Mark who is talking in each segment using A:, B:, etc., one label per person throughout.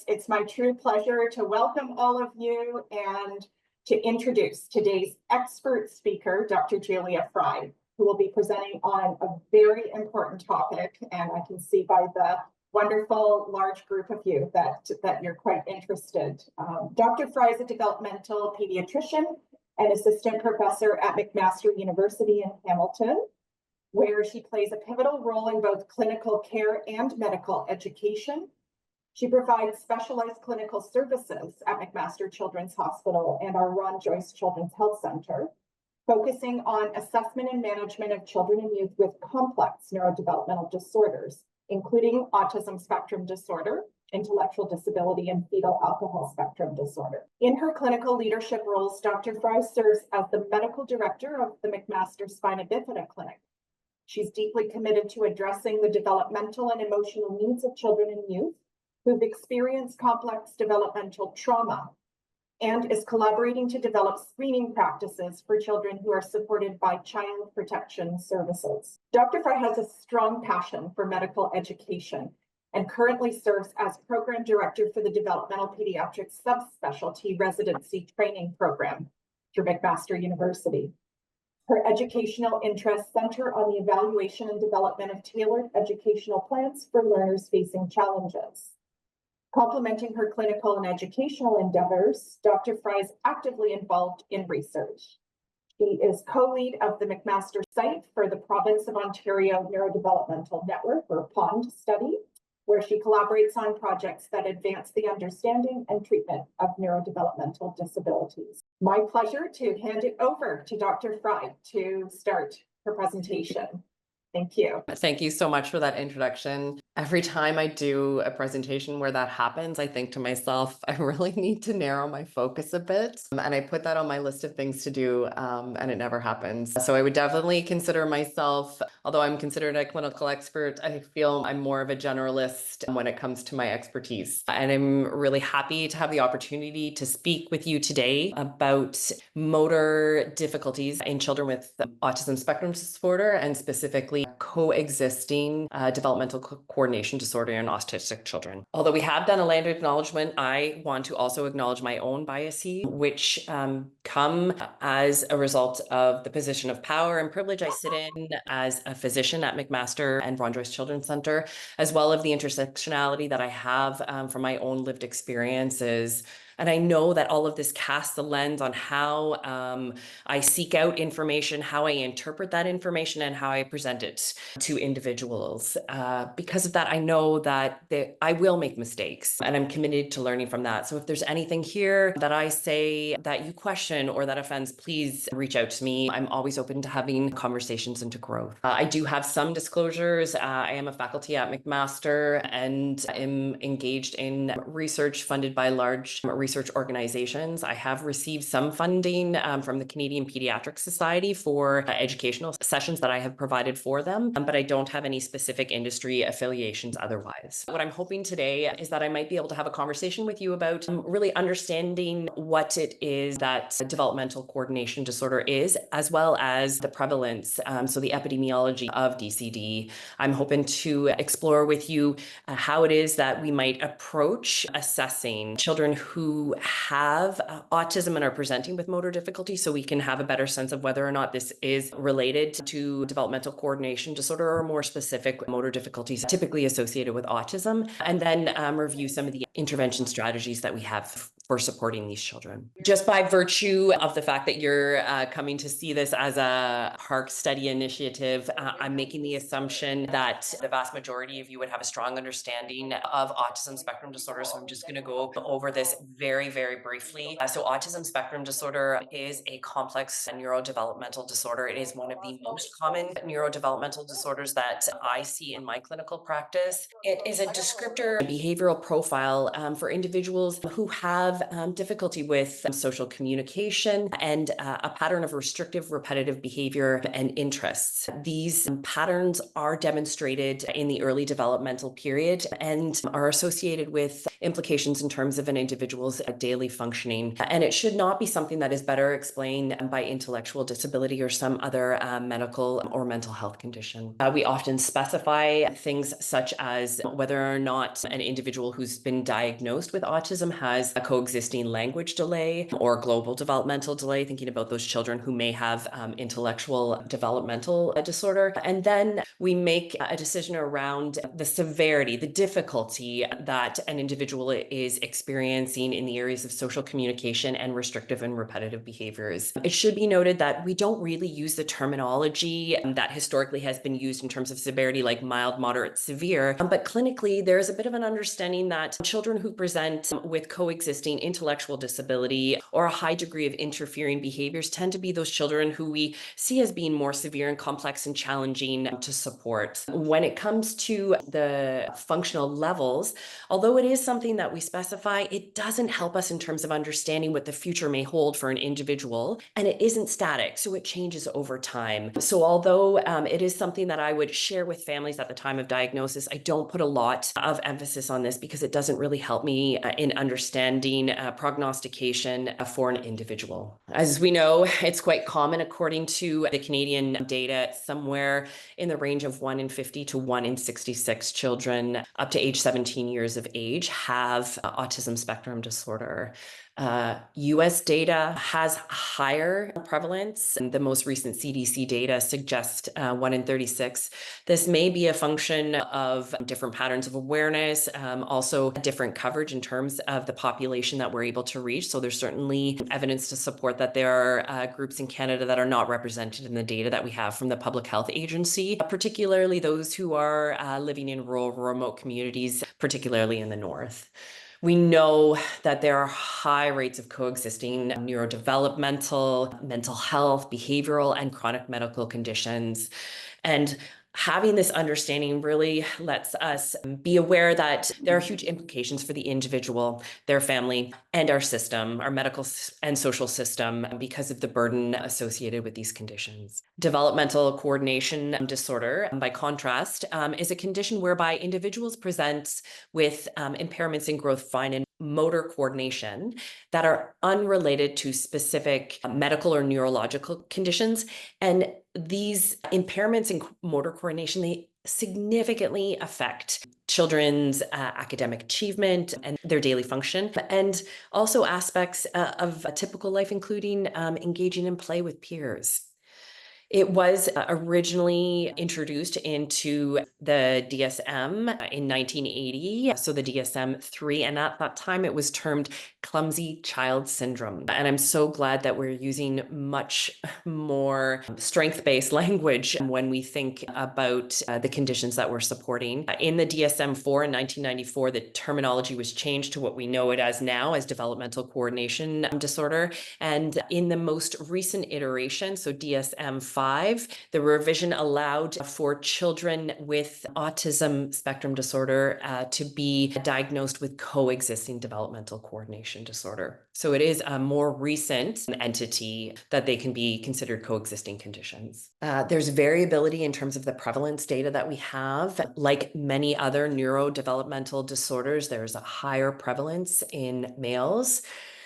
A: It's my true pleasure to welcome all of you and to introduce today's expert speaker, Dr. Julia Frei, who will be presenting on a very important topic. And I can see by the wonderful large group of you that you're quite interested. Dr. Frei is a developmental pediatrician and assistant professor at McMaster University in Hamilton, where she plays a pivotal role in both clinical care and medical education. She provides specialized clinical services at McMaster Children's Hospital and our Joyce Children's Health Center, focusing on assessment and management of children and youth with complex neurodevelopmental disorders, including autism spectrum disorder, intellectual disability, and fetal alcohol spectrum disorder. In her clinical leadership roles, Dr. Frei serves as the medical director of the McMaster Spina Bifida Clinic. She's deeply committed to addressing the developmental and emotional needs of children and youth who've experienced complex developmental trauma, and is collaborating to develop screening practices for children who are supported by child protection services. Dr. Frei has a strong passion for medical education and currently serves as program director for the Developmental Pediatric Subspecialty Residency Training Program through McMaster University. Her educational interests center on the evaluation and development of tailored educational plans for learners facing challenges. Complementing her clinical and educational endeavors, Dr. Frei is actively involved in research. She is co-lead of the McMaster site for the Province of Ontario Neurodevelopmental Network, or PARC Study, where she collaborates on projects that advance the understanding and treatment of neurodevelopmental disabilities. My pleasure to hand it over to Dr. Frei to start her presentation. Thank you.
B: Thank you so much for that introduction. Every time I do a presentation where that happens, I think to myself, I really need to narrow my focus a bit. And I put that on my list of things to do, and it never happens. So I would definitely consider myself, although I'm considered a clinical expert, I feel I'm more of a generalist when it comes to my expertise. And I'm really happy to have the opportunity to speak with you today about motor difficulties in children with autism spectrum disorder, and specifically coexisting developmental coordination disorder in autistic children. Although we have done a land acknowledgement, I want to also acknowledge my own biases, which come as a result of the position of power and privilege I sit in as a physician at McMaster and Joyce Children's Center, as well as the intersectionality that I have from my own lived experiences. And I know that all of this casts a lens on how I seek out information, how I interpret that information, and how I present it to individuals. Because of that, I know that I will make mistakes, and I'm committed to learning from that. So if there's anything here that I say that you question or that offends, please reach out to me. I'm always open to having conversations and to growth. I do have some disclosures. I am a faculty at McMaster and am engaged in research funded by large research organizations. I have received some funding from the Canadian Pediatric Society for educational sessions that I have provided for them, but I don't have any specific industry affiliations otherwise. What I'm hoping today is that I might be able to have a conversation with you about really understanding what it is that developmental coordination disorder is, as well as the prevalence, so the epidemiology of DCD. I'm hoping to explore with you how it is that we might approach assessing children who have autism and are presenting with motor difficulty, so we can have a better sense of whether or not this is related to developmental coordination disorder or more specific motor difficulties typically associated with autism, and then review some of the intervention strategies that we have for supporting these children. Just by virtue of the fact that you're coming to see this as a PARC study initiative, I'm making the assumption that the vast majority of you would have a strong understanding of autism spectrum disorder. So I'm just going to go over this very, very briefly. So autism spectrum disorder is a complex neurodevelopmental disorder. It is one of the most common neurodevelopmental disorders that I see in my clinical practice. It is a descriptor behavioral profile for individuals who have difficulty with social communication and a pattern of restrictive repetitive behavior and interests. These patterns are demonstrated in the early developmental period and are associated with implications in terms of an individual's child's daily functioning. And it should not be something that is better explained by intellectual disability or some other medical or mental health condition. We often specify things such as whether or not an individual who's been diagnosed with autism has a coexisting language delay or global developmental delay, thinking about those children who may have intellectual developmental disorder. And then we make a decision around the severity, the difficulty that an individual is experiencing in the areas of social communication and restrictive and repetitive behaviors. It should be noted that we don't really use the terminology that historically has been used in terms of severity, like mild, moderate, severe. But clinically, there's a bit of an understanding that children who present with coexisting intellectual disability or a high degree of interfering behaviors tend to be those children who we see as being more severe and complex and challenging to support. When it comes to the functional levels, although it is something that we specify, it doesn't help us in terms of understanding what the future may hold for an individual, and it isn't static, so it changes over time. So although it is something that I would share with families at the time of diagnosis, I don't put a lot of emphasis on this because it doesn't really help me in understanding prognostication for an individual. As we know, it's quite common, according to the Canadian data, somewhere in the range of 1 in 50 to 1 in 66 children up to age 17 years of age have autism spectrum disorder. US data has higher prevalence, and the most recent CDC data suggests 1 in 36. This may be a function of different patterns of awareness, also different coverage in terms of the population that we're able to reach. So there's certainly evidence to support that there are groups in Canada that are not represented in the data that we have from the Public Health Agency, particularly those who are living in rural, remote communities, particularly in the north. We know that there are high rates of coexisting neurodevelopmental, mental health, behavioral, and chronic medical conditions. And having this understanding really lets us be aware that there are huge implications for the individual, their family, and our system, our medical and social system, because of the burden associated with these conditions. Developmental coordination disorder, by contrast, is a condition whereby individuals present with impairments in growth, fine, and motor coordination that are unrelated to specific medical or neurological conditions. And these impairments in motor coordination, they significantly affect children's academic achievement and their daily function, and also aspects of a typical life, including engaging in play with peers. It was originally introduced into the DSM in 1980, so the DSM-3, and at that time it was termed clumsy child syndrome. And I'm so glad that we're using much more strength-based language when we think about the conditions that we're supporting. In the DSM-4 in 1994, the terminology was changed to what we know it as now, as developmental coordination disorder. And in the most recent iteration, so DSM-5, the revision allowed for children with autism spectrum disorder to be diagnosed with coexisting developmental coordination disorder. So it is a more recent entity that they can be considered coexisting conditions. There's variability in terms of the prevalence data that we have. Like many other neurodevelopmental disorders, there's a higher prevalence in males.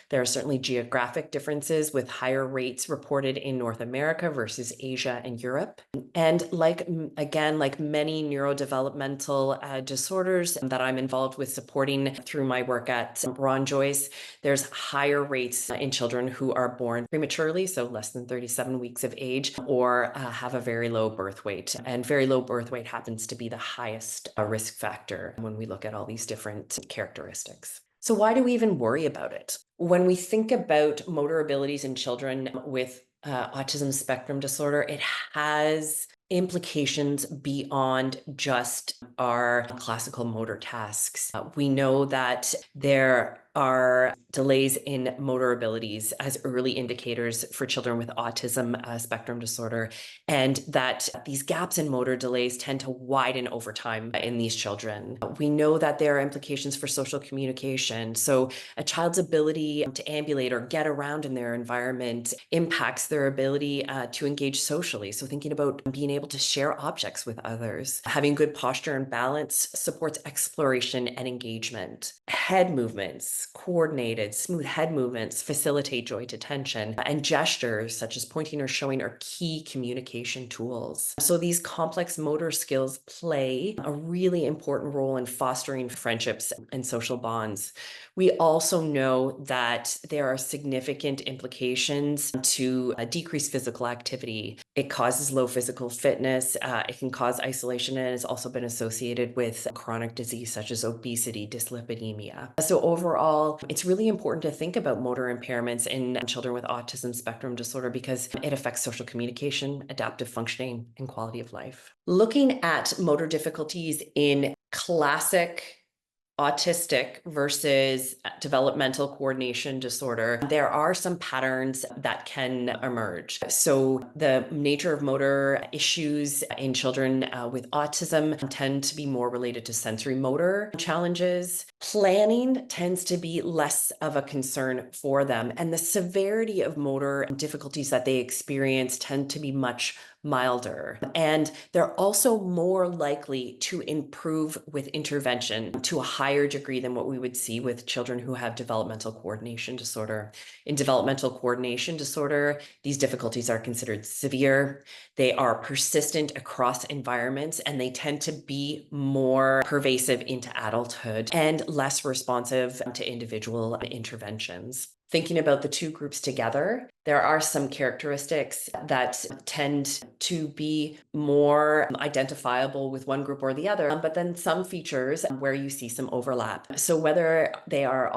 B: There are certainly geographic differences with higher rates reported in North America versus Asia and Europe. And like many neurodevelopmental disorders that I'm involved with supporting through my work at Joyce, there's higher rates in children who are born prematurely, so less than 37 weeks of age, or have a very low birth weight. And very low birth weight happens to be the highest risk factor when we look at all these different characteristics. So why do we even worry about it? When we think about motor abilities in children with autism spectrum disorder, it has implications beyond just our classical motor tasks. We know that there are delays in motor abilities as early indicators for children with autism spectrum disorder, and that these gaps in motor delays tend to widen over time in these children. We know that there are implications for social communication. So a child's ability to ambulate or get around in their environment impacts their ability to engage socially. So thinking about being able to share objects with others. Having good posture and balance supports exploration and engagement. Head movements breaths, coordinated, smooth head movements facilitate joint attention, and gestures such as pointing or showing are key communication tools. So these complex motor skills play a really important role in fostering friendships and social bonds. We also know that there are significant implications to decrease physical activity. It causes low physical fitness, it can cause isolation, and has also been associated with chronic disease such as obesity, dyslipidemia. So overall, it's really important to think about motor impairments in children with autism spectrum disorder because it affects social communication, adaptive functioning, and quality of life. Looking at motor difficulties in classic autistic versus developmental coordination disorder, there are some patterns that can emerge. So the nature of motor issues in children with autism tend to be more related to sensory motor challenges. Planning tends to be less of a concern for them, and the severity of motor difficulties that they experience tend to be much milder. And they're also more likely to improve with intervention to a higher degree than what we would see with children who have developmental coordination disorder. In developmental coordination disorder, these difficulties are considered severe. They are persistent across environments, and they tend to be more pervasive into adulthood and less responsive to individual interventions. Thinking about the two groups together, there are some characteristics that tend to be more identifiable with one group or the other, but then some features where you see some overlap. So whether they are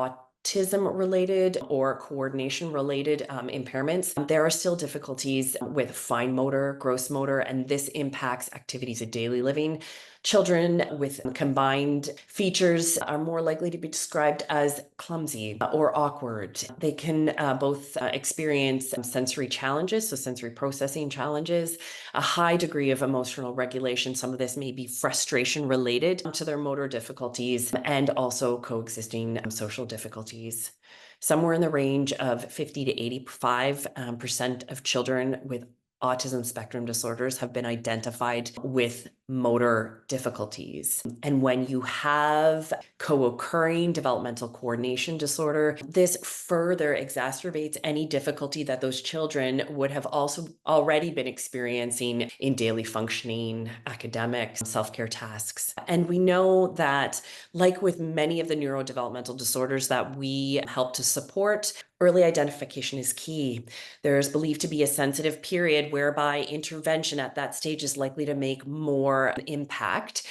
B: autism related or coordination related impairments, there are still difficulties with fine motor, gross motor, and this impacts activities of daily living. Children with combined features are more likely to be described as clumsy or awkward. They can both experience sensory challenges, so sensory processing challenges, a high degree of emotional regulation. Some of this may be frustration related to their motor difficulties, and also coexisting social difficulties. Somewhere in the range of 50 to 85% of children with autism spectrum disorders have been identified with motor difficulties. And when you have co-occurring developmental coordination disorder, this further exacerbates any difficulty that those children would have also already been experiencing in daily functioning, academic, self-care tasks. And we know that, like with many of the neurodevelopmental disorders that we help to support, early identification is key. There's believed to be a sensitive period whereby intervention at that stage is likely to make more impact.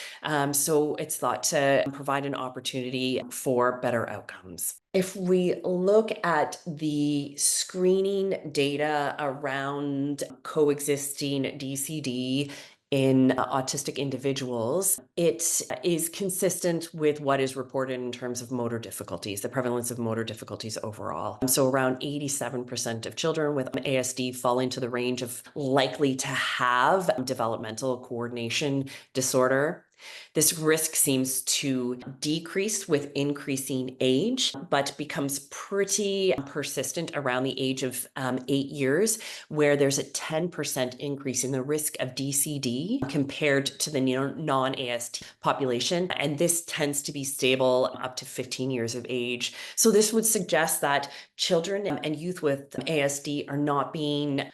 B: So it's thought to provide an opportunity for better outcomes. If we look at the screening data around coexisting DCD in autistic individuals, it is consistent with what is reported in terms of motor difficulties, the prevalence of motor difficulties overall. So around 87% of children with ASD fall into the range of likely to have developmental coordination disorder. This risk seems to decrease with increasing age, but becomes pretty persistent around the age of 8 years, where there's a 10% increase in the risk of DCD compared to the non-ASD population. And this tends to be stable up to 15 years of age. So this would suggest that children and youth with ASD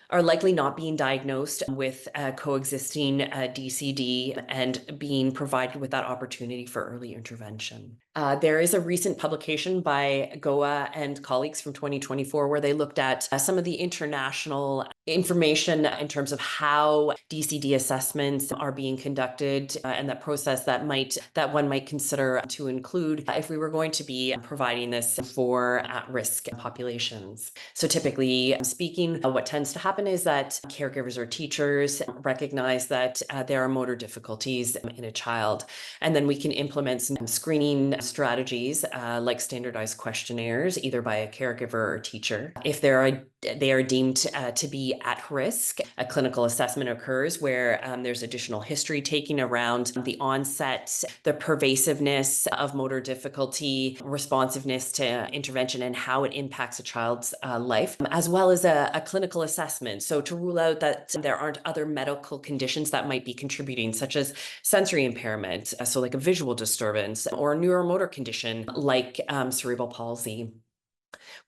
B: are likely not being diagnosed with coexisting DCD and being provided with that opportunity for early intervention. There is a recent publication by Goa and colleagues from 2024 where they looked at some of the international information in terms of how DCD assessments are being conducted and that process that one might consider to include if we were going to be providing this for at-risk populations. So typically speaking, what tends to happen is that caregivers or teachers recognize that there are motor difficulties in a child, and then we can implement some screening strategies like standardized questionnaires, either by a caregiver or teacher. If there are they are deemed to be at risk. A clinical assessment occurs where there's additional history taken around the onset, the pervasiveness of motor difficulty, responsiveness to intervention, and how it impacts a child's life, as well as a clinical assessment. So to rule out that there aren't other medical conditions that might be contributing, such as sensory impairment, so like a visual disturbance, or a neuromotor condition like cerebral palsy.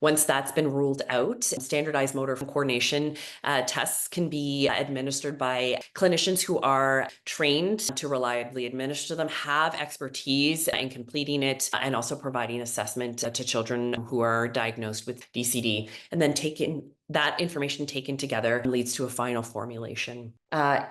B: Once that's been ruled out, standardized motor coordination tests can be administered by clinicians who are trained to reliably administer them, have expertise in completing it, and also providing assessment to children who are diagnosed with DCD. And then that information taken together leads to a final formulation.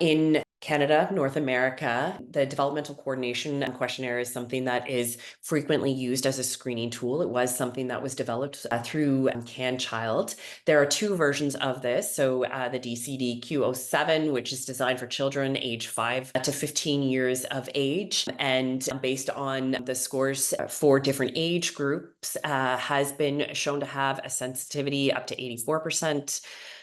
B: In Canada, North America, the Developmental Coordination Questionnaire is something that is frequently used as a screening tool. It was something that was developed through CanChild. There are two versions of this. So the DCD-Q07, which is designed for children age 5 to 15 years of age, and based on the scores for different age groups, has been shown to have a sensitivity up to 84%.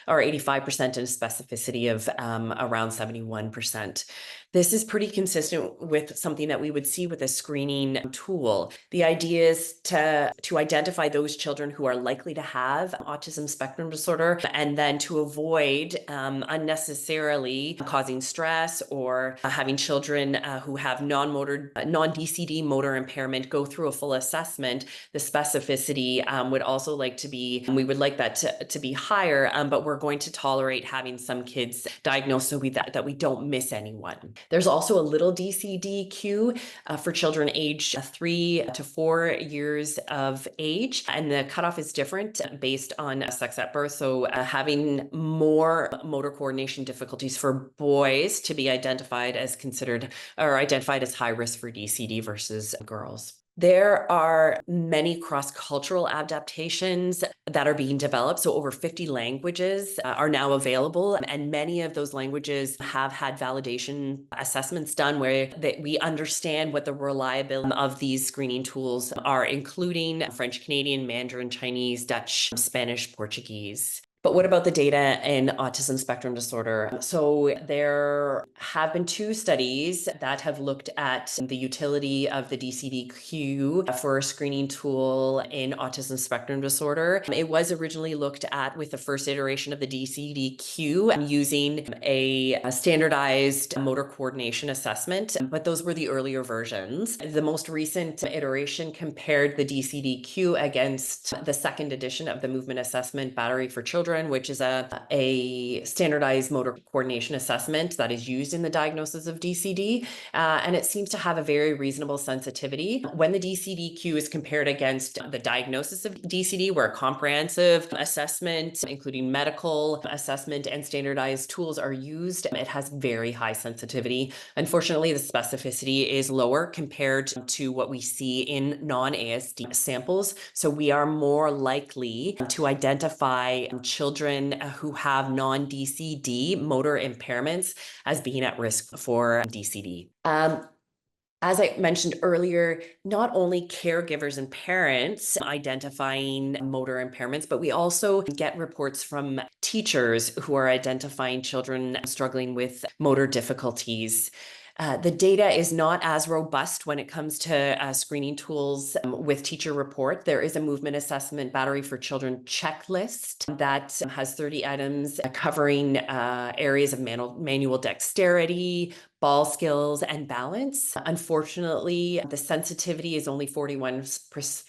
B: Or 85% and a specificity of around 71%. This is pretty consistent with something that we would see with a screening tool. The idea is to identify those children who are likely to have autism spectrum disorder, and then to avoid unnecessarily causing stress or having children who have non-DCD motor impairment go through a full assessment. The specificity would also we would like that to be higher, but we're going to tolerate having some kids diagnosed so that we don't miss anyone. There's also a little DCD-Q for children aged 3 to 4 years of age, and the cutoff is different based on sex at birth. So having more motor coordination difficulties for boys to be identified as high risk for DCD versus girls. There are many cross-cultural adaptations that are being developed. So over 50 languages are now available, and many of those languages have had validation assessments done where we understand what the reliability of these screening tools are, including French, Canadian, Mandarin, Chinese, Dutch, Spanish, Portuguese. But what about the data in autism spectrum disorder? So there have been 2 studies that have looked at the utility of the DCD-Q for a screening tool in autism spectrum disorder. It was originally looked at with the first iteration of the DCD-Q using a standardized motor coordination assessment, but those were the earlier versions. The most recent iteration compared the DCD-Q against the second edition of the Movement Assessment Battery for Children, which is a standardized motor coordination assessment that is used in the diagnosis of DCD. And it seems to have a very reasonable sensitivity. When the DCD-Q is compared against the diagnosis of DCD, where a comprehensive assessment, including medical assessment and standardized tools are used, it has very high sensitivity. Unfortunately, the specificity is lower compared to what we see in non-ASD samples. So we are more likely to identify children who have non-DCD motor impairments as being at risk for DCD. As I mentioned earlier, not only caregivers and parents identifying motor impairments, but we also get reports from teachers who are identifying children struggling with motor difficulties. The data is not as robust when it comes to screening tools with teacher report. There is a Movement Assessment Battery for Children checklist that has 30 items covering areas of manual dexterity, ball skills, and balance. Unfortunately, the sensitivity is only 41%.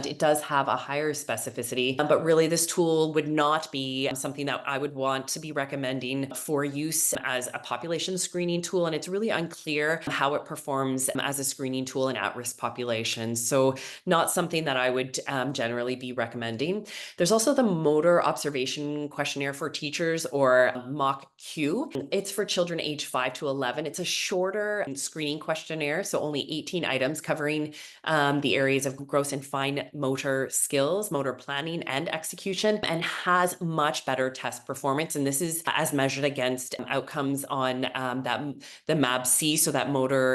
B: It does have a higher specificity, but really this tool would not be something that I would want to be recommending for use as a population screening tool. And it's really unclear how it performs as a screening tool in at-risk populations. So not something that I would generally be recommending. There's also the Motor Observation Questionnaire for Teachers, or MOC-Q. It's for children age 5 to 11. It's a shorter screening questionnaire, so only 18 items covering the areas of gross and and fine motor skills, motor planning and execution, and has much better test performance. And this is as measured against outcomes on the MAB-C, so that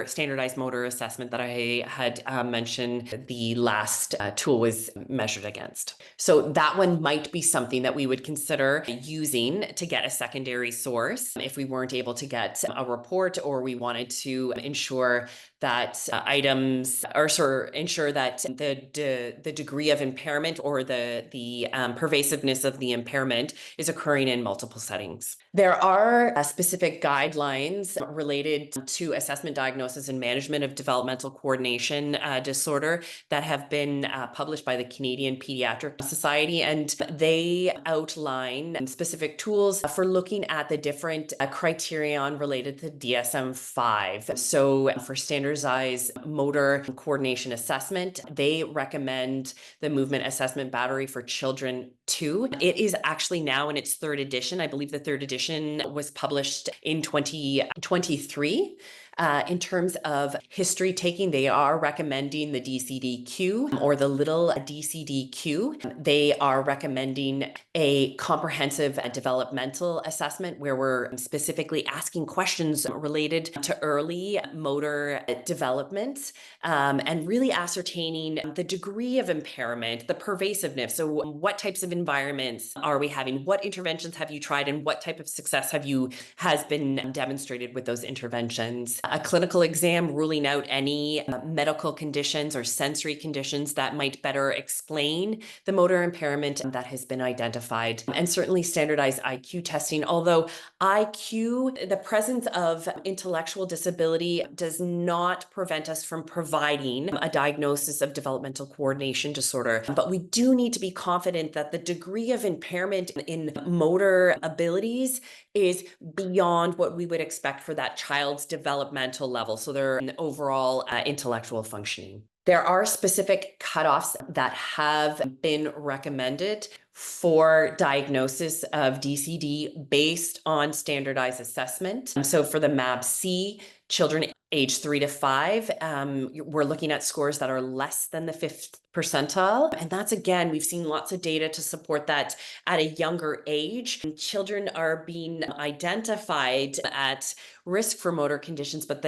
B: standardized motor assessment that I had mentioned the last tool was measured against. So that one might be something that we would consider using to get a secondary source if we weren't able to get a report, or we wanted to ensure that ensure that the degree of impairment or the pervasiveness of the impairment is occurring in multiple settings. There are specific guidelines related to assessment, diagnosis, and management of developmental coordination disorder that have been published by the Canadian Pediatric Society, and they outline specific tools for looking at the different criterion related to DSM-5. So for standardized motor coordination assessment, they recommend the movement assessment battery for children 2. It is actually now in its 3rd edition. I believe the 3rd edition was published in 2023. In terms of history taking, they are recommending the DCD-Q or the little DCD-Q. They are recommending a comprehensive developmental assessment where we're specifically asking questions related to early motor development and really ascertaining the degree of impairment, the pervasiveness. So what types of environments are we having? What interventions have you tried, and what type of success has been demonstrated with those interventions? A clinical exam ruling out any medical conditions or sensory conditions that might better explain the motor impairment that has been identified, and certainly standardized IQ testing. Although IQ, the presence of intellectual disability, does not prevent us from providing a diagnosis of developmental coordination disorder, but we do need to be confident that the degree of impairment in motor abilities is beyond what we would expect for that child's developmental level. So their overall intellectual functioning. There are specific cutoffs that have been recommended for diagnosis of DCD based on standardized assessment. So for the MAB-C, children age 3 to 5, we're looking at scores that are less than the 5th percentile. And that's, again, we've seen lots of data to support that at a younger age. Children are being identified at risk for motor conditions, but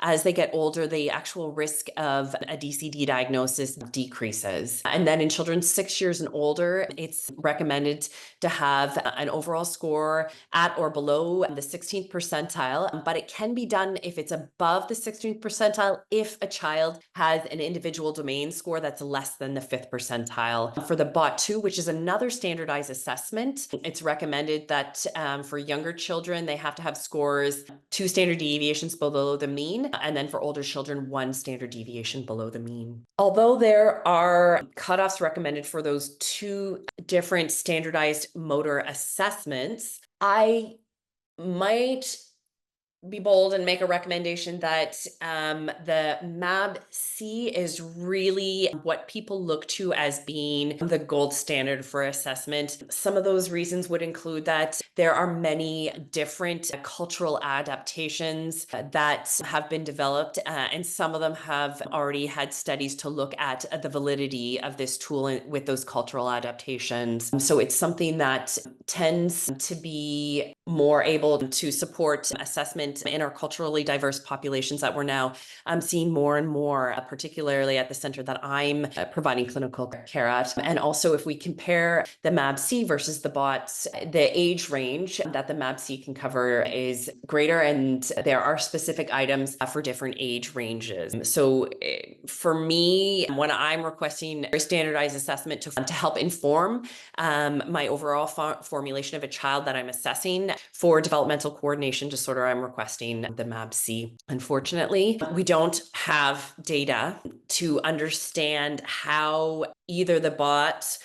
B: as they get older, the actual risk of a DCD diagnosis decreases. And then in children 6 years and older, it's recommended to have an overall score at or below the 16th percentile, but it can be done if it's above the 16th percentile if a child has an individual domain score that's less than the 5th percentile. For the BOT2, which is another standardized assessment, it's recommended that for younger children, they have to have scores 2 standard deviations below the mean, and then for older children, 1 standard deviation below the mean. Although there are cutoffs recommended for those 2 different standardized motor assessments, I might be bold and make a recommendation that the MAB-C is really what people look to as being the gold standard for assessment. Some of those reasons would include that there are many different cultural adaptations that have been developed, and some of them have already had studies to look at the validity of this tool with those cultural adaptations. So it's something that tends to be more able to support assessment in our culturally diverse populations that we're now seeing more and more, particularly at the center that I'm providing clinical care at. And also, if we compare the MAB-C versus the BOTS, the age range that the MAB-C can cover is greater, and there are specific items for different age ranges. So for me, when I'm requesting a standardized assessment to help inform my overall formulation of a child that I'm assessing for developmental coordination disorder, I'm requesting the MAB-C. Unfortunately, we don't have data to understand how either the BOT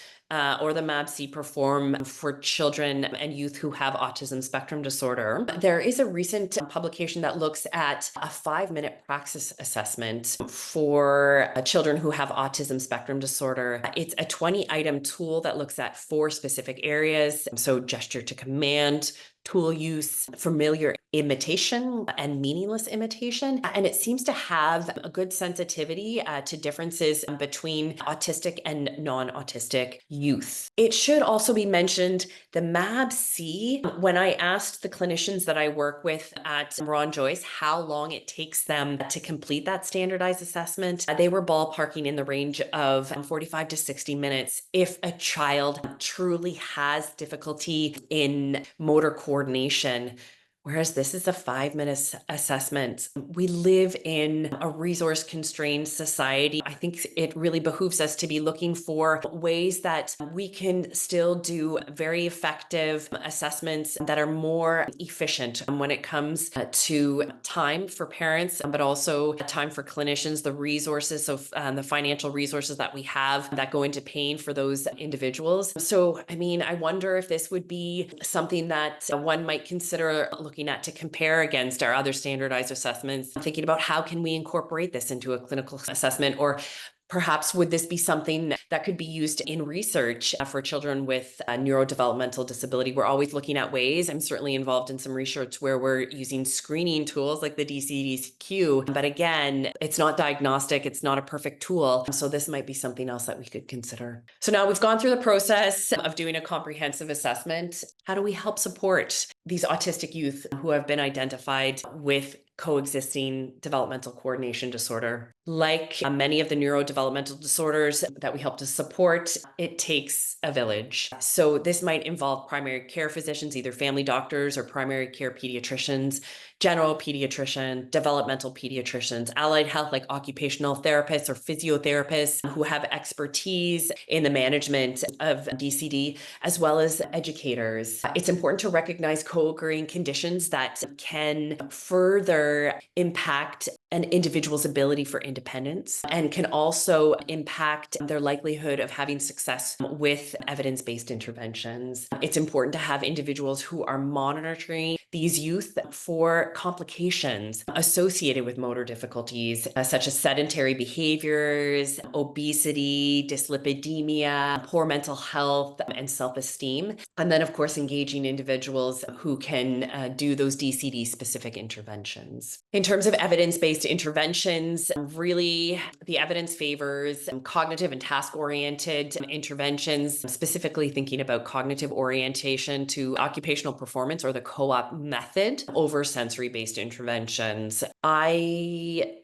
B: or the MAB-C perform for children and youth who have autism spectrum disorder. There is a recent publication that looks at a 5-minute praxis assessment for children who have autism spectrum disorder. It's a 20-item tool that looks at 4 specific areas. So gesture to command, tool use, familiar imitation, and meaningless imitation. And it seems to have a good sensitivity to differences between autistic and non-autistic youth. It should also be mentioned the MAB-C. When I asked the clinicians that I work with at Joyce how long it takes them to complete that standardized assessment, they were ballparking in the range of 45 to 60 minutes if a child truly has difficulty in motor coordination. Whereas this is a 5-minute assessment. We live in a resource constrained society. I think it really behooves us to be looking for ways that we can still do very effective assessments that are more efficient when it comes to time for parents, but also time for clinicians, the resources of the financial resources that we have that go into paying for those individuals. So, I mean, I wonder if this would be something that one might consider looking at to compare against our other standardized assessments, thinking about how can we incorporate this into a clinical assessment, or perhaps would this be something that could be used in research for children with neurodevelopmental disability? We're always looking at ways. I'm certainly involved in some research where we're using screening tools like the DCDQ, but again, it's not diagnostic, it's not a perfect tool. So this might be something else that we could consider. So now we've gone through the process of doing a comprehensive assessment. How do we help support these autistic youth who have been identified with coexisting developmental coordination disorder? Like many of the neurodevelopmental disorders that we help to support, it takes a village. So this might involve primary care physicians, either family doctors or primary care pediatricians, general pediatrician, developmental pediatricians, allied health like occupational therapists or physiotherapists who have expertise in the management of DCD, as well as educators. It's important to recognize co-occurring conditions that can further impact an individual's ability for independence and can also impact their likelihood of having success with evidence-based interventions. It's important to have individuals who are monitoring these youth for complications associated with motor difficulties, such as sedentary behaviors, obesity, dyslipidemia, poor mental health, and self-esteem. And then, of course, engaging individuals who can do those DCD-specific interventions. In terms of evidence-based interventions, really, the evidence favors cognitive and task-oriented interventions, specifically thinking about cognitive orientation to occupational performance or the co-op method over sensory-based interventions. I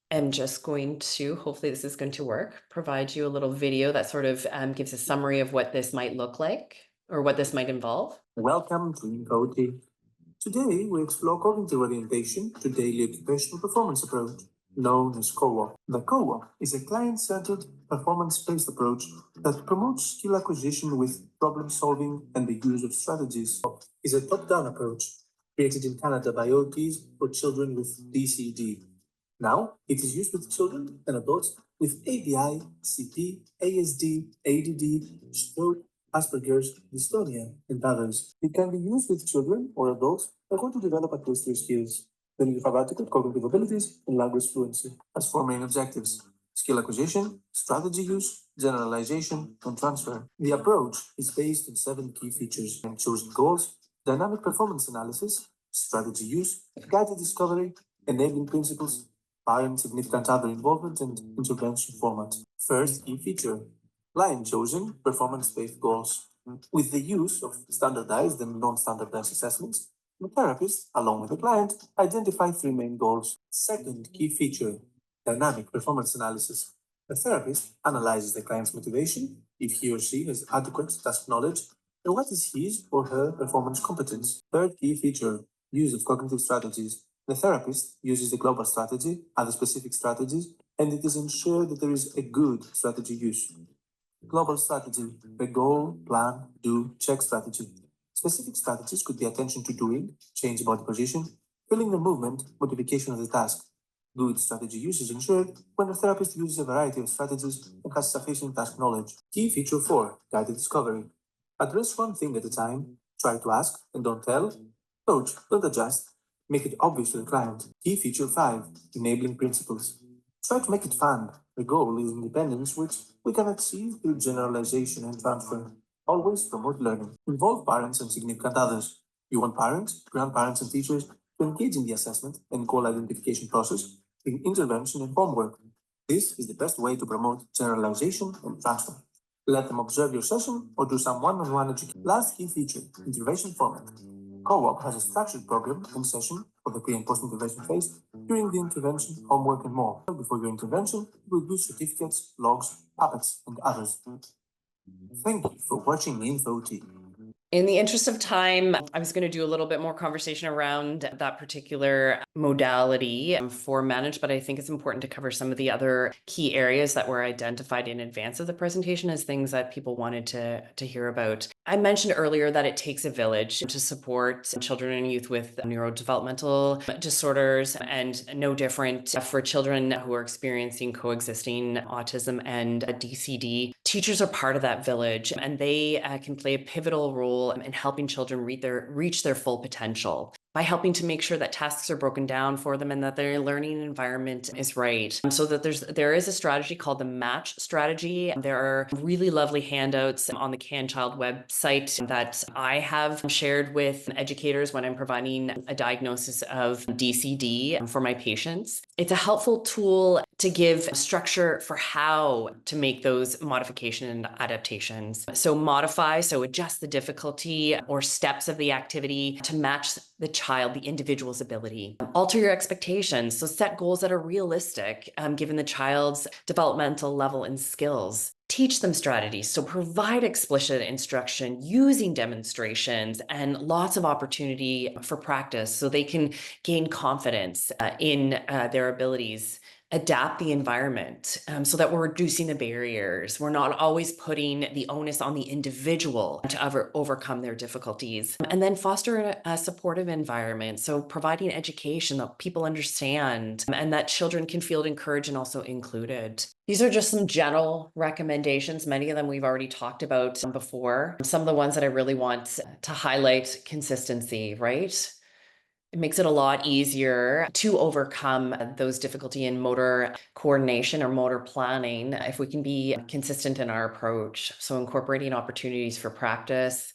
B: am just going to, hopefully this is going to work, provide you a little video that sort of gives a summary of what this might look like or what this might involve.
C: Welcome to INCOTI. Today we explore cognitive orientation to daily occupational performance approach, known as co-op. The co-op is a client-centered, performance-based approach that promotes skill acquisition with problem-solving and the use of strategies. It's a top-down approach created in Canada by OTs for children with DCD. Now, it is used with children and adults with ADI, CP, ASD, ADD, stroke, Asperger's, dystonia, and others. It can be used with children or adults that want to develop acoustic skills. Then you have adequate cognitive abilities and language fluency. As four main objectives: skill acquisition, strategy use, generalization, and transfer. The approach is based on 7 key features: and chosen goals, dynamic performance analysis, strategy use, guided discovery, enabling principles, parent significant other involvement, and intervention format. First key feature: client-chosen, performance-based goals. With the use of standardized and non-standardized assessments, the therapist, along with the client, identify 3 main goals. Second key feature: dynamic performance analysis. The therapist analyzes the client's motivation, if he or she has adequate task knowledge, and what is his or her performance competence. Third key feature: use of cognitive strategies. The therapist uses the global strategy, other specific strategies, and it is ensured that there is a good strategy use. Global strategy: the goal, plan, do, check strategy. Specific strategies could be attention to doing, change body position, feeling the movement, modification of the task. Good strategy use is ensured when the therapist uses a variety of strategies and has sufficient task knowledge. Key feature 4: guided discovery. Address one thing at a time. Try to ask and don't tell. Coach, don't adjust. Make it obvious to the client. Key feature 5: enabling principles. Try to make it fun. The goal is independence, which we can achieve through generalization and transfer. Always promote learning. Involve parents and significant others. You want parents, grandparents, and teachers to engage in the assessment and goal identification process in intervention and homework. This is the best way to promote generalization and transfer. Let them observe your session or do some one-on-one education. Last key feature, intervention format. Co-op has a structured program and session for the pre- and post-intervention phase during the intervention, homework, and more. Before your intervention, you will use certificates, logs, puppets, and others. Thank you for watching Info T.
B: In the interest of time, I was going to do a little bit more conversation around that particular modality for manage, but I think it's important to cover some of the other key areas that were identified in advance of the presentation as things that people wanted to hear about. I mentioned earlier that it takes a village to support children and youth with neurodevelopmental disorders, and no different for children who are experiencing coexisting autism and DCD. Teachers are part of that village, and they can play a pivotal role in helping children reach their full potential by helping to make sure that tasks are broken down for them and that their learning environment is right. So that there is a strategy called the MATCH strategy. There are really lovely handouts on the Can Child website that I have shared with educators when I'm providing a diagnosis of DCD for my patients. It's a helpful tool to give structure for how to make those modifications and adaptations. So adjust the difficulty or steps of the activity to match the child, the individual's ability. Alter your expectations. So set goals that are realistic, given the child's developmental level and skills. Teach them strategies. So provide explicit instruction using demonstrations and lots of opportunity for practice so they can gain confidence in their abilities. Adapt the environment so that we're reducing the barriers. We're not always putting the onus on the individual to overcome their difficulties. And then foster a supportive environment. So providing education that people understand and that children can feel encouraged and also included. These are just some general recommendations. Many of them we've already talked about before. Some of the ones that I really want to highlight: consistency, right? It makes it a lot easier to overcome those difficulty in motor coordination or motor planning if we can be consistent in our approach. So incorporating opportunities for practice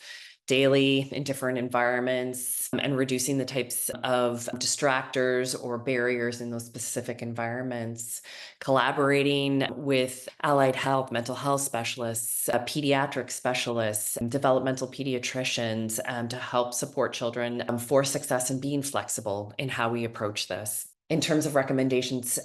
B: daily in different environments and reducing the types of distractors or barriers in those specific environments. Collaborating with allied health, mental health specialists, pediatric specialists, and developmental pediatricians to help support children for success and being flexible in how we approach this. In terms of recommendations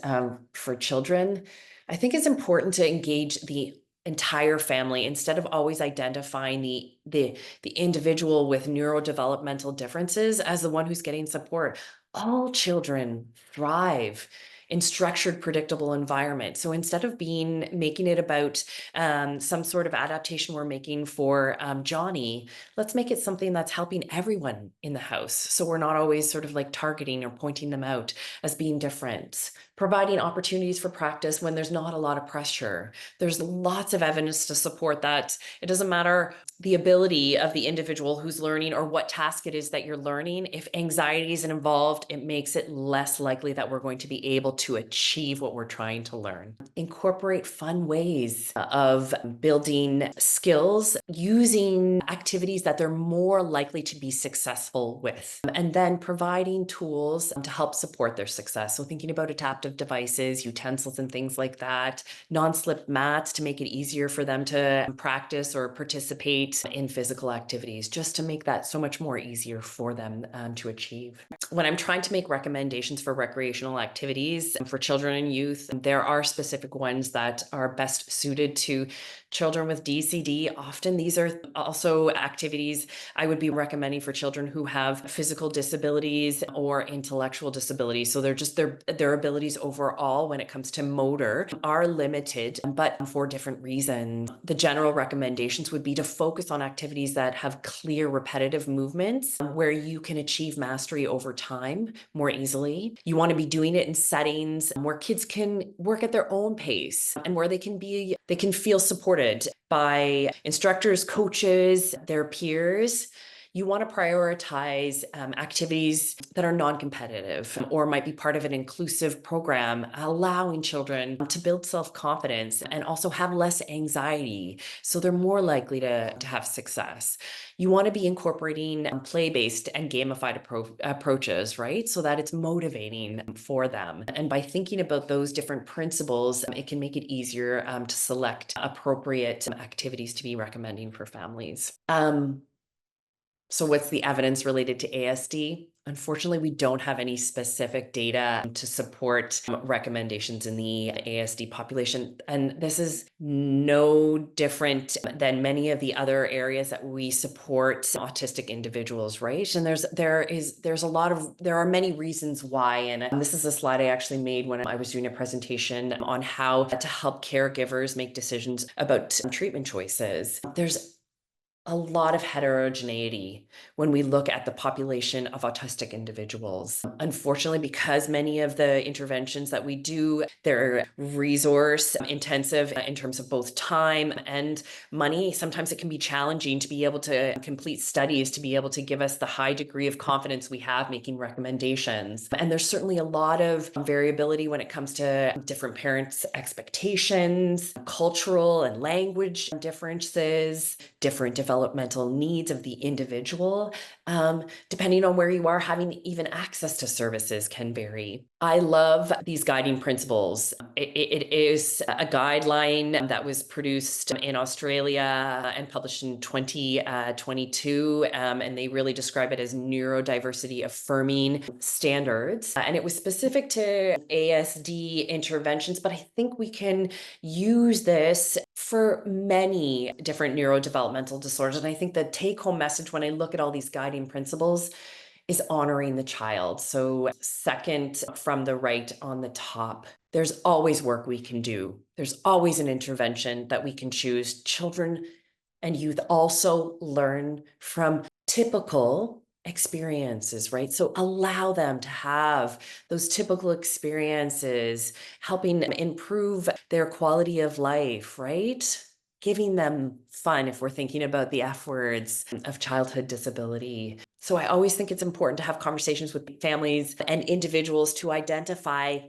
B: for children, I think it's important to engage the entire family instead of always identifying the individual with neurodevelopmental differences as the one who's getting support. All children thrive in structured, predictable environment. So instead of making it about some sort of adaptation we're making for Johnny, let's make it something that's helping everyone in the house. So we're not always sort of like targeting or pointing them out as being different. Providing opportunities for practice when there's not a lot of pressure. There's lots of evidence to support that. It doesn't matter the ability of the individual who's learning or what task it is that you're learning. If anxiety is involved, it makes it less likely that we're going to be able to achieve what we're trying to learn. Incorporate fun ways of building skills using activities that they're more likely to be successful with, and then providing tools to help support their success. So thinking about adaptive devices, utensils, and things like that, non-slip mats to make it easier for them to practice or participate in physical activities, just to make that so much more easier for them to achieve. When I'm trying to make recommendations for recreational activities for children and youth, there are specific ones that are best suited to children with DCD. Often these are also activities I would be recommending for children who have physical disabilities or intellectual disabilities. So they're just their abilities overall when it comes to motor are limited, but for different reasons. The general recommendations would be to focus on activities that have clear repetitive movements where you can achieve mastery over time more easily. You want to be doing it in settings where kids can work at their own pace and where they can feel supported by instructors, coaches, their peers. You want to prioritize activities that are non-competitive or might be part of an inclusive program, allowing children to build self-confidence and also have less anxiety, so they're more likely to have success. You want to be incorporating play-based and gamified approaches, right? So that it's motivating for them. And by thinking about those different principles, it can make it easier to select appropriate activities to be recommending for families. So what's the evidence related to ASD? Unfortunately, we don't have any specific data to support recommendations in the ASD population. And this is no different than many of the other areas that we support autistic individuals, right? And there are many reasons why. And this is a slide I actually made when I was doing a presentation on how to help caregivers make decisions about treatment choices. There's a lot of heterogeneity when we look at the population of autistic individuals. Unfortunately, because many of the interventions that we do, they're resource intensive in terms of both time and money. Sometimes it can be challenging to be able to complete studies, to be able to give us the high degree of confidence we have making recommendations. And there's certainly a lot of variability when it comes to different parents' expectations, cultural and language differences, different developmental needs of the individual. Depending on where you are, having even access to services can vary. I love these guiding principles. It is a guideline that was produced in Australia and published in 2022, and they really describe it as neurodiversity affirming standards. And it was specific to ASD interventions, but I think we can use this for many different neurodevelopmental disorders. And I think the take-home message when I look at all these guiding principles is honoring the child. So second from the right on the top, there's always work we can do. There's always an intervention that we can choose. Children and youth also learn from typical experiences, right? So allow them to have those typical experiences, helping them improve their quality of life, right? Giving them fun if we're thinking about the F words of childhood disability. So I always think it's important to have conversations with families and individuals to identify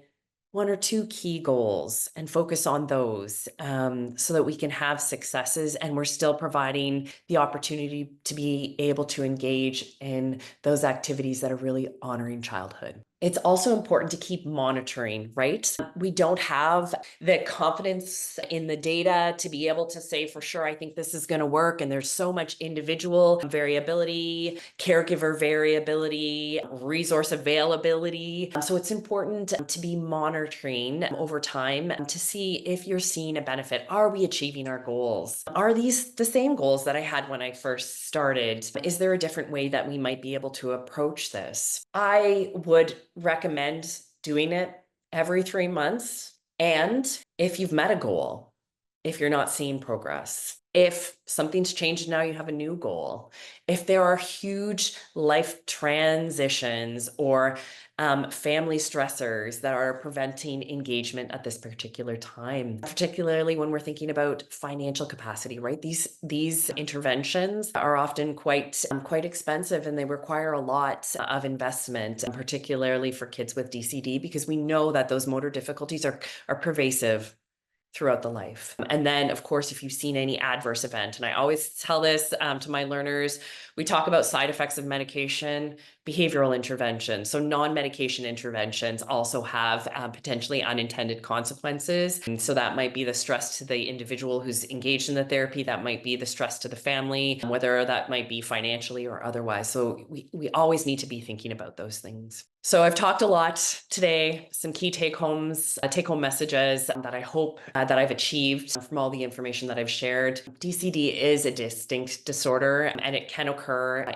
B: one or two key goals and focus on those so that we can have successes and we're still providing the opportunity to be able to engage in those activities that are really honoring childhood. It's also important to keep monitoring, right? We don't have the confidence in the data to be able to say for sure, I think this is going to work. And there's so much individual variability, caregiver variability, resource availability. So it's important to be monitoring over time to see if you're seeing a benefit. Are we achieving our goals? Are these the same goals that I had when I first started? Is there a different way that we might be able to approach this? I would recommend doing it every 3 months. And if you've met a goal, if you're not seeing progress, if something's changed, now you have a new goal, if there are huge life transitions or family stressors that are preventing engagement at this particular time, particularly when we're thinking about financial capacity, right? These interventions are often quite expensive and they require a lot of investment, particularly for kids with DCD, because we know that those motor difficulties are pervasive throughout the life. And then, of course, if you've seen any adverse event, and I always tell this to my learners, we talk about side effects of medication, behavioral interventions. So non-medication interventions also have potentially unintended consequences. And so that might be the stress to the individual who's engaged in the therapy, that might be the stress to the family, whether that might be financially or otherwise. So we always need to be thinking about those things. So I've talked a lot today, some key take-home messages that I hope that I've achieved from all the information that I've shared. DCD is a distinct disorder and it can occur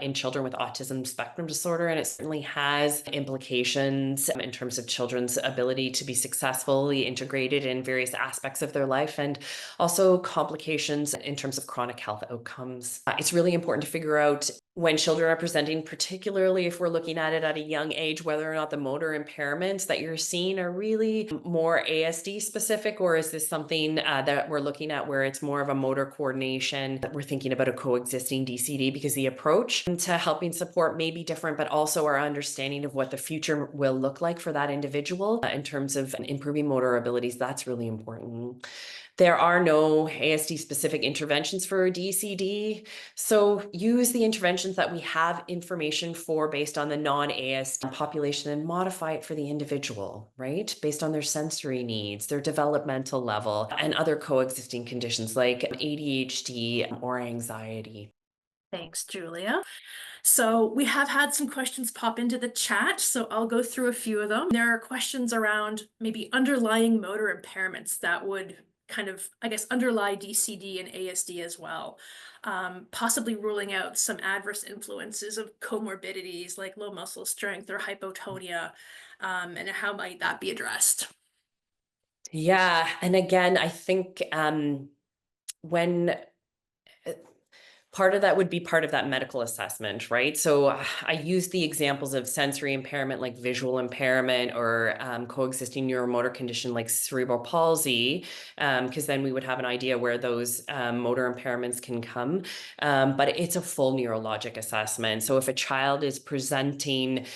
B: in children with autism spectrum disorder, and it certainly has implications in terms of children's ability to be successfully integrated in various aspects of their life and also complications in terms of chronic health outcomes. It's really important to figure out when children are presenting, particularly if we're looking at it at a young age, whether or not the motor impairments that you're seeing are really more ASD specific, or is this something that we're looking at where it's more of a motor coordination, that we're thinking about a coexisting DCD, because the approach to helping support may be different, but also our understanding of what the future will look like for that individual in terms of improving motor abilities, that's really important. There are no ASD specific interventions for DCD. So use the interventions that we have information for based on the non-ASD population and modify it for the individual, right? Based on their sensory needs, their developmental level, and other coexisting conditions like ADHD or anxiety.
D: Thanks, Julia. So we have had some questions pop into the chat, so I'll go through a few of them. There are questions around maybe underlying motor impairments that would kind of, I guess, underlie DCD and ASD as well. Possibly ruling out some adverse influences of comorbidities like low muscle strength or hypotonia, and how might that be addressed?
B: Yeah, and again, I think when part of that would be part of that medical assessment, right? So I use the examples of sensory impairment like visual impairment or coexisting neuromotor condition like cerebral palsy, because then we would have an idea where those motor impairments can come. But it's a full neurologic assessment. So if a child is presenting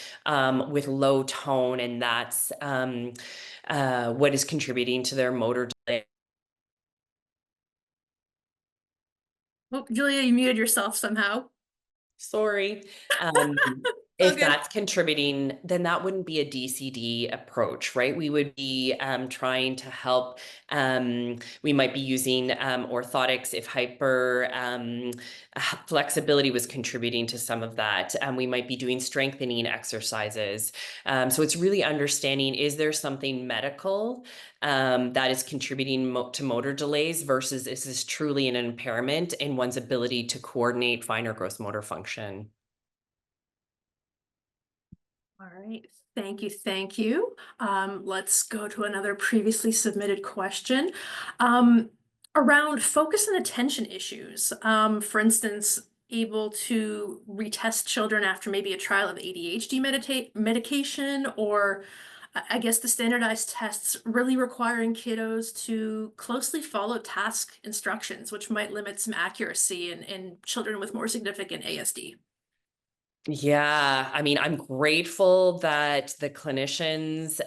B: with low tone and that's what is contributing to their motor delay.
D: Oh, Julia, you muted yourself somehow.
B: Sorry. If that's contributing, then that wouldn't be a DCD approach, right? We would be trying to help. We might be using orthotics if hyper flexibility was contributing to some of that. We might be doing strengthening exercises. So it's really understanding, is there something medical that is contributing to motor delays versus is this truly an impairment in one's ability to coordinate finer gross motor function?
D: All right, thank you, thank you. Let's go to another previously submitted question. Around focus and attention issues. For instance, able to retest children after maybe a trial of ADHD medication, or I guess the standardized tests really requiring kiddos to closely follow task instructions, which might limit some accuracy in children with more significant ASD.
B: Yeah, I mean, I'm grateful that the clinicians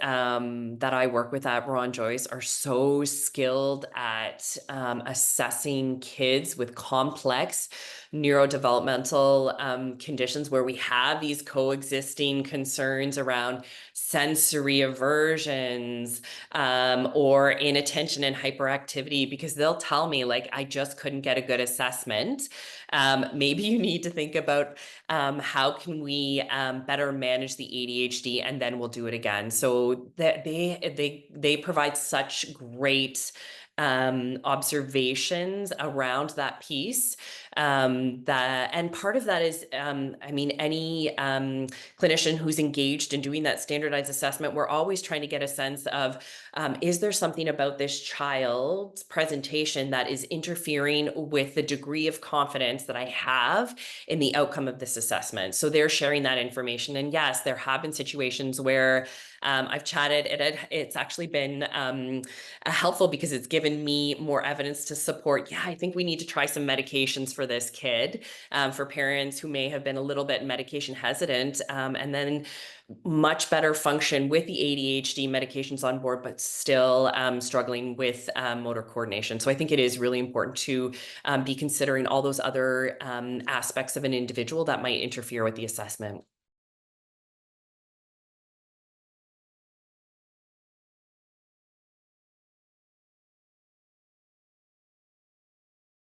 B: that I work with at Joyce are so skilled at assessing kids with complex neurodevelopmental conditions where we have these coexisting concerns around sensory aversions or inattention and hyperactivity, because they'll tell me, like, I just couldn't get a good assessment. Maybe you need to think about how can we better manage the ADHD, and then we'll do it again. So that they provide such great observations around that piece. And part of that is, I mean, any clinician who's engaged in doing that standardized assessment, we're always trying to get a sense of, is there something about this child's presentation that is interfering with the degree of confidence that I have in the outcome of this assessment? So they're sharing that information. And yes, there have been situations where I've chatted, and it's actually been helpful because it's given me more evidence to support, yeah, I think we need to try some medications for this kid, for parents who may have been a little bit medication hesitant, and then much better function with the ADHD medications on board, but still struggling with motor coordination. So I think it is really important to be considering all those other aspects of an individual that might interfere with the assessment.